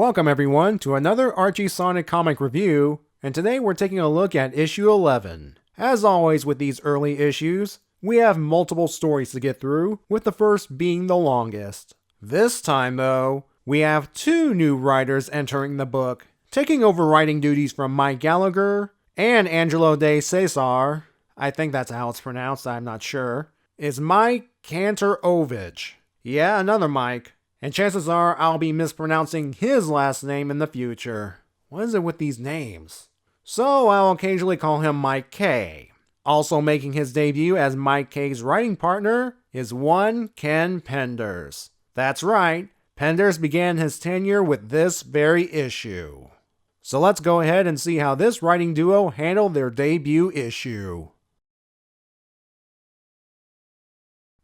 Welcome everyone to another Archie Sonic comic review, and today we're taking a look at issue 11. As always with these early issues, we have multiple stories to get through, with the first being the longest. This time though, we have two new writers entering the book, taking over writing duties from Mike Gallagher and Angelo De Cesar. I think that's how it's pronounced, I'm not sure. Is Mike Kantorovich. Yeah, another Mike. And chances are I'll be mispronouncing his last name in the future. What is it with these names? So I'll occasionally call him Mike K. Also making his debut as Mike K's writing partner is one Ken Penders. That's right, Penders began his tenure with this very issue. So let's go ahead and see how this writing duo handled their debut issue.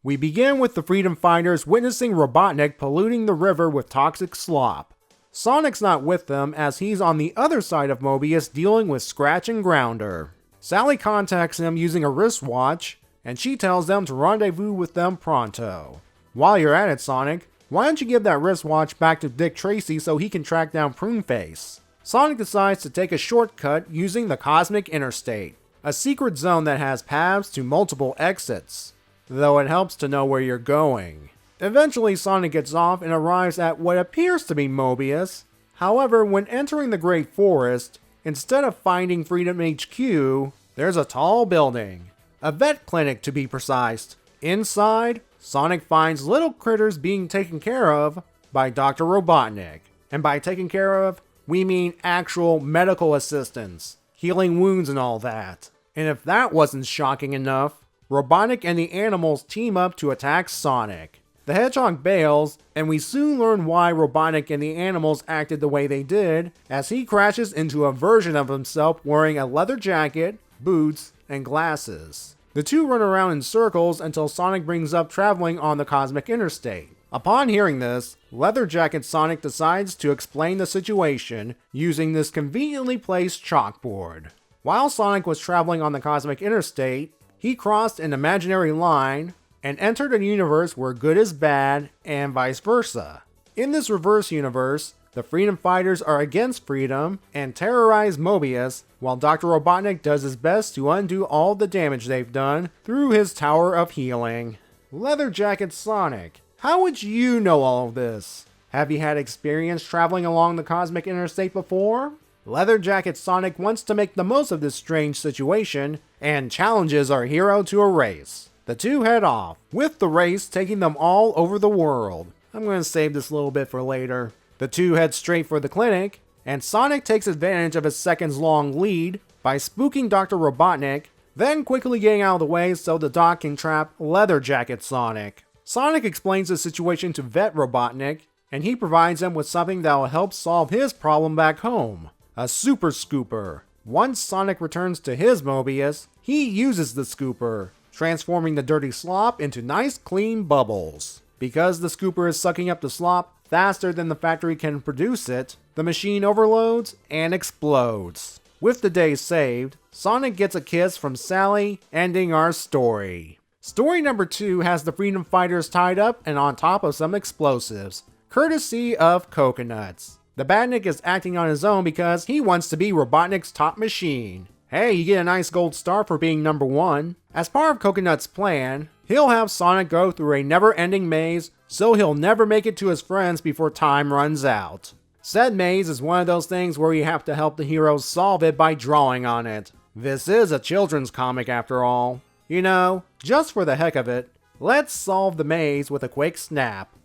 We begin with the Freedom Fighters witnessing Robotnik polluting the river with toxic slop. Sonic's not with them as he's on the other side of Mobius dealing with Scratch and Grounder. Sally contacts him using a wristwatch, and she tells them to rendezvous with them pronto. While you're at it, Sonic, why don't you give that wristwatch back to Dick Tracy so he can track down Pruneface? Sonic decides to take a shortcut using the Cosmic Interstate, a secret zone that has paths to multiple exits, though it helps to know where you're going. Eventually, Sonic gets off and arrives at what appears to be Mobius. However, when entering the Great Forest, instead of finding Freedom HQ, there's a tall building. A vet clinic to be precise. Inside, Sonic finds little critters being taken care of by Dr. Robotnik. And by taken care of, we mean actual medical assistance, healing wounds and all that. And if that wasn't shocking enough, Robotnik and the animals team up to attack Sonic. The Hedgehog bails, and we soon learn why Robotnik and the animals acted the way they did, as he crashes into a version of himself wearing a leather jacket, boots, and glasses. The two run around in circles until Sonic brings up traveling on the Cosmic Interstate. Upon hearing this, Leather Jacket Sonic decides to explain the situation using this conveniently placed chalkboard. While Sonic was traveling on the Cosmic Interstate, he crossed an imaginary line and entered a universe where good is bad and vice versa. In this reverse universe, the Freedom Fighters are against freedom and terrorize Mobius, while Dr. Robotnik does his best to undo all the damage they've done through his Tower of Healing. Leather Jacket Sonic, how would you know all of this? Have you had experience traveling along the Cosmic Interstate before? Leather Jacket Sonic wants to make the most of this strange situation and challenges our hero to a race. The two head off, with the race taking them all over the world. I'm going to save this little bit for later. The two head straight for the clinic, and Sonic takes advantage of his seconds-long lead by spooking Dr. Robotnik, then quickly getting out of the way so the doc can trap Leather Jacket Sonic. Sonic explains the situation to Vet Robotnik, and he provides him with something that will help solve his problem back home. A Super Scooper. Once Sonic returns to his Mobius, he uses the scooper, transforming the dirty slop into nice clean bubbles. Because the scooper is sucking up the slop faster than the factory can produce it, the machine overloads and explodes. With the day saved, Sonic gets a kiss from Sally, ending our story. Story number 2 has the Freedom Fighters tied up and on top of some explosives, courtesy of coconuts. The Badnik is acting on his own because he wants to be Robotnik's top machine. Hey, you get a nice gold star for being number 1. As part of Coconut's plan, he'll have Sonic go through a never-ending maze so he'll never make it to his friends before time runs out. Said maze is one of those things where you have to help the heroes solve it by drawing on it. This is a children's comic after all. You know, just for the heck of it, let's solve the maze with a quick snap.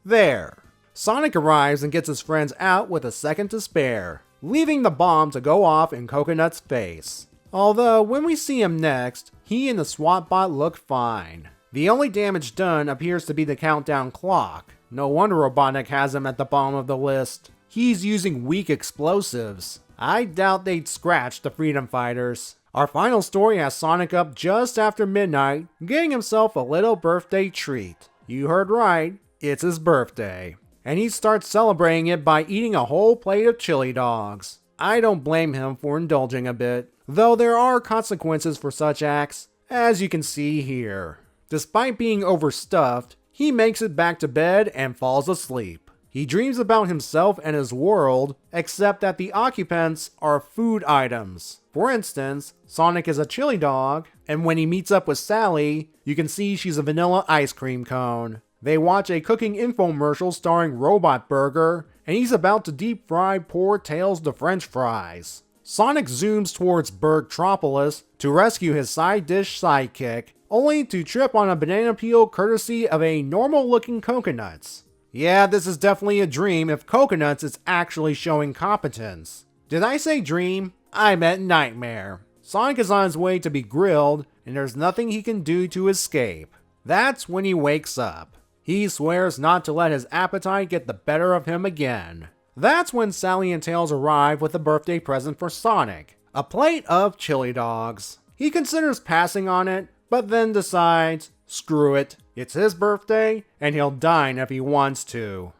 There. Sonic arrives and gets his friends out with a second to spare, leaving the bomb to go off in Coconut's face. Although, when we see him next, he and the SWAT bot look fine. The only damage done appears to be the countdown clock. No wonder Robotnik has him at the bottom of the list. He's using weak explosives. I doubt they'd scratch the Freedom Fighters. Our final story has Sonic up just after midnight, getting himself a little birthday treat. You heard right, it's his birthday. And he starts celebrating it by eating a whole plate of chili dogs. I don't blame him for indulging a bit, though there are consequences for such acts, as you can see here. Despite being overstuffed, he makes it back to bed and falls asleep. He dreams about himself and his world, except that the occupants are food items. For instance, Sonic is a chili dog, and when he meets up with Sally, you can see she's a vanilla ice cream cone. They watch a cooking infomercial starring Robot Burger, and he's about to deep fry poor Tails the French fries. Sonic zooms towards Bergtropolis to rescue his side dish sidekick, only to trip on a banana peel courtesy of a normal-looking Coconuts. Yeah, this is definitely a dream if Coconuts is actually showing competence. Did I say dream? I meant nightmare. Sonic is on his way to be grilled, and there's nothing he can do to escape. That's when he wakes up. He swears not to let his appetite get the better of him again. That's when Sally and Tails arrive with a birthday present for Sonic, a plate of chili dogs. He considers passing on it, but then decides, screw it, it's his birthday, and he'll dine if he wants to.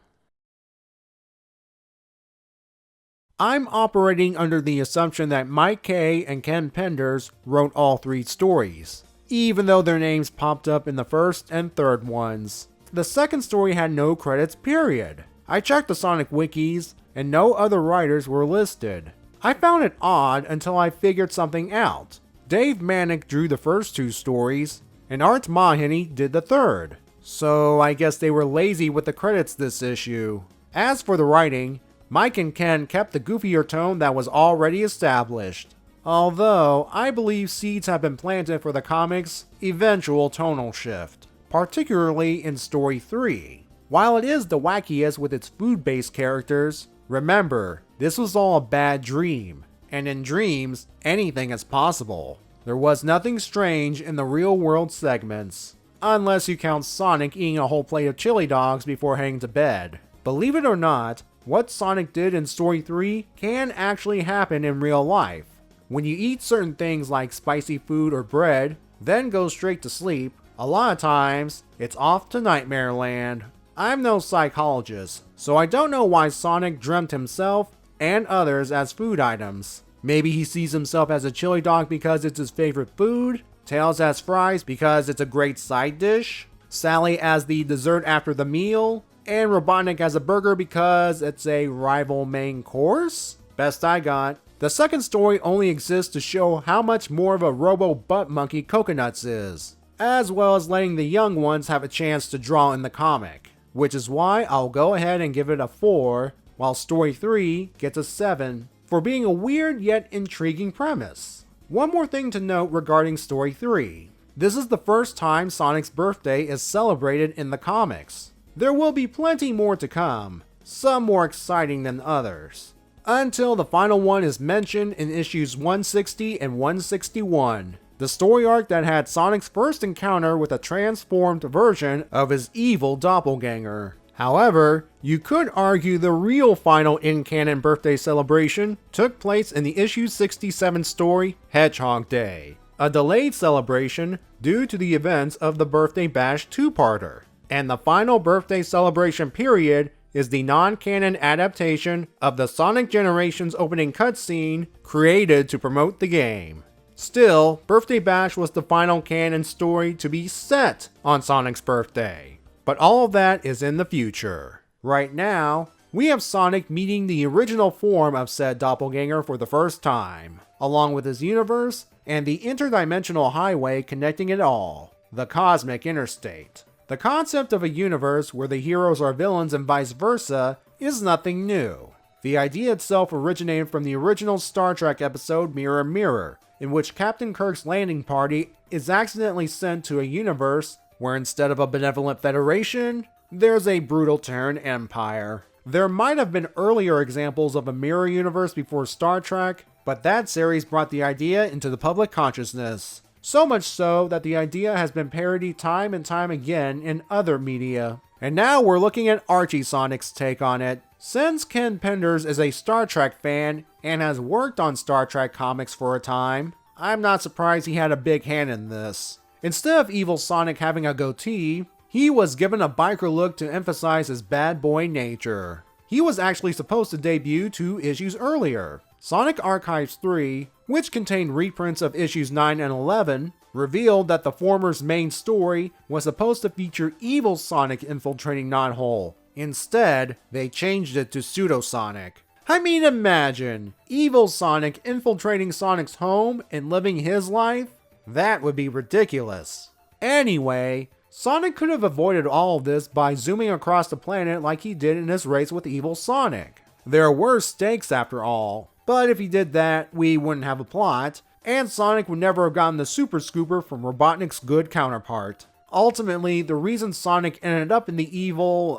I'm operating under the assumption that Mike Kay and Ken Penders wrote all 3 stories, even though their names popped up in the first and third ones. The second story had no credits, period. I checked the Sonic wikis, and no other writers were listed. I found it odd until I figured something out. Dave Manek drew the first 2 stories, and Art Mahoney did the third. So I guess they were lazy with the credits this issue. As for the writing, Mike and Ken kept the goofier tone that was already established. Although, I believe seeds have been planted for the comic's eventual tonal shift, particularly in Story 3. While it is the wackiest with its food-based characters, remember, this was all a bad dream, and in dreams, anything is possible. There was nothing strange in the real-world segments, unless you count Sonic eating a whole plate of chili dogs before heading to bed. Believe it or not, what Sonic did in Story 3 can actually happen in real life. When you eat certain things like spicy food or bread, then go straight to sleep, a lot of times, it's off to Nightmare Land. I'm no psychologist, so I don't know why Sonic dreamt himself and others as food items. Maybe he sees himself as a chili dog because it's his favorite food, Tails as fries because it's a great side dish, Sally as the dessert after the meal, and Robotnik as a burger because it's a rival main course? Best I got. The second story only exists to show how much more of a robo-butt monkey Coconuts is, as well as letting the young ones have a chance to draw in the comic, which is why I'll go ahead and give it a 4, while Story 3 gets a 7, for being a weird yet intriguing premise. One more thing to note regarding Story 3. This is the first time Sonic's birthday is celebrated in the comics. There will be plenty more to come, some more exciting than others, until the final one is mentioned in issues 160 and 161, the story arc that had Sonic's first encounter with a transformed version of his evil doppelganger. However, you could argue the real final in-canon birthday celebration took place in the issue 67 story, Hedgehog Day, a delayed celebration due to the events of the Birthday Bash 2-parter. And the final birthday celebration period is the non-canon adaptation of the Sonic Generations opening cutscene created to promote the game. Still, Birthday Bash was the final canon story to be set on Sonic's birthday. But all of that is in the future. Right now, we have Sonic meeting the original form of said doppelganger for the first time, along with his universe and the interdimensional highway connecting it all, the Cosmic Interstate. The concept of a universe where the heroes are villains and vice versa is nothing new. The idea itself originated from the original Star Trek episode Mirror Mirror, in which Captain Kirk's landing party is accidentally sent to a universe where instead of a benevolent federation, there's a brutal Terran empire. There might have been earlier examples of a mirror universe before Star Trek, but that series brought the idea into the public consciousness. So much so that the idea has been parodied time and time again in other media. And now we're looking at Archie Sonic's take on it. Since Ken Penders is a Star Trek fan and has worked on Star Trek comics for a time, I'm not surprised he had a big hand in this. Instead of evil Sonic having a goatee, he was given a biker look to emphasize his bad boy nature. He was actually supposed to debut 2 issues earlier. Sonic Archives 3, which contained reprints of issues 9 and 11, revealed that the former's main story was supposed to feature evil Sonic infiltrating Knothole Instead, they changed it to Pseudosonic. I mean, imagine evil Sonic infiltrating Sonic's home and living his life? That would be ridiculous. Anyway, Sonic could have avoided all of this by zooming across the planet like he did in his race with evil Sonic. There were stakes after all, but if he did that, we wouldn't have a plot, and Sonic would never have gotten the Super Scooper from Robotnik's good counterpart. Ultimately, the reason Sonic ended up in the evil,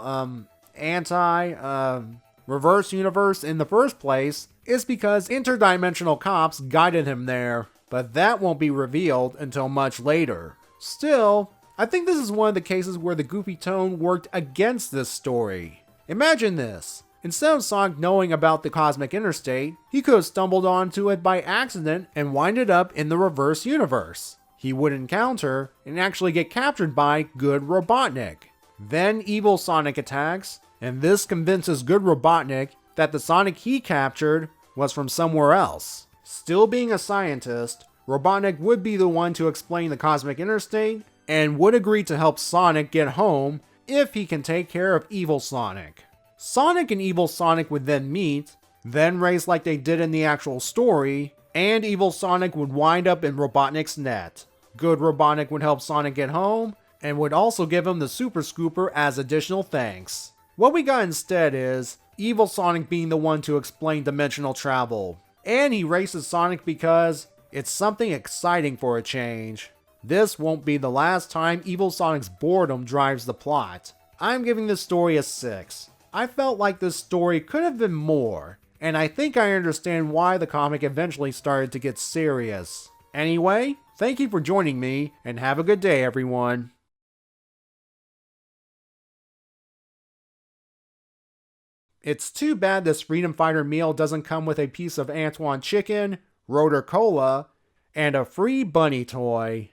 reverse universe in the first place is because interdimensional cops guided him there, but that won't be revealed until much later. Still, I think this is one of the cases where the goofy tone worked against this story. Imagine this. Instead of Sonic knowing about the Cosmic Interstate, he could have stumbled onto it by accident and winded up in the reverse universe. He would encounter and actually get captured by good Robotnik. Then evil Sonic attacks, and this convinces good Robotnik that the Sonic he captured was from somewhere else. Still being a scientist, Robotnik would be the one to explain the Cosmic Interstate and would agree to help Sonic get home if he can take care of evil Sonic. Sonic and evil Sonic would then meet, then race like they did in the actual story, and evil Sonic would wind up in Robotnik's net. Good Robotnik would help Sonic get home, and would also give him the Super Scooper as additional thanks. What we got instead is evil Sonic being the one to explain dimensional travel, and he races Sonic because it's something exciting for a change. This won't be the last time evil Sonic's boredom drives the plot. I'm giving this story a 6. I felt like this story could have been more, and I think I understand why the comic eventually started to get serious. Anyway, thank you for joining me, and have a good day, everyone. It's too bad this Freedom Fighter meal doesn't come with a piece of Antoine chicken, Rotor Cola, and a free bunny toy.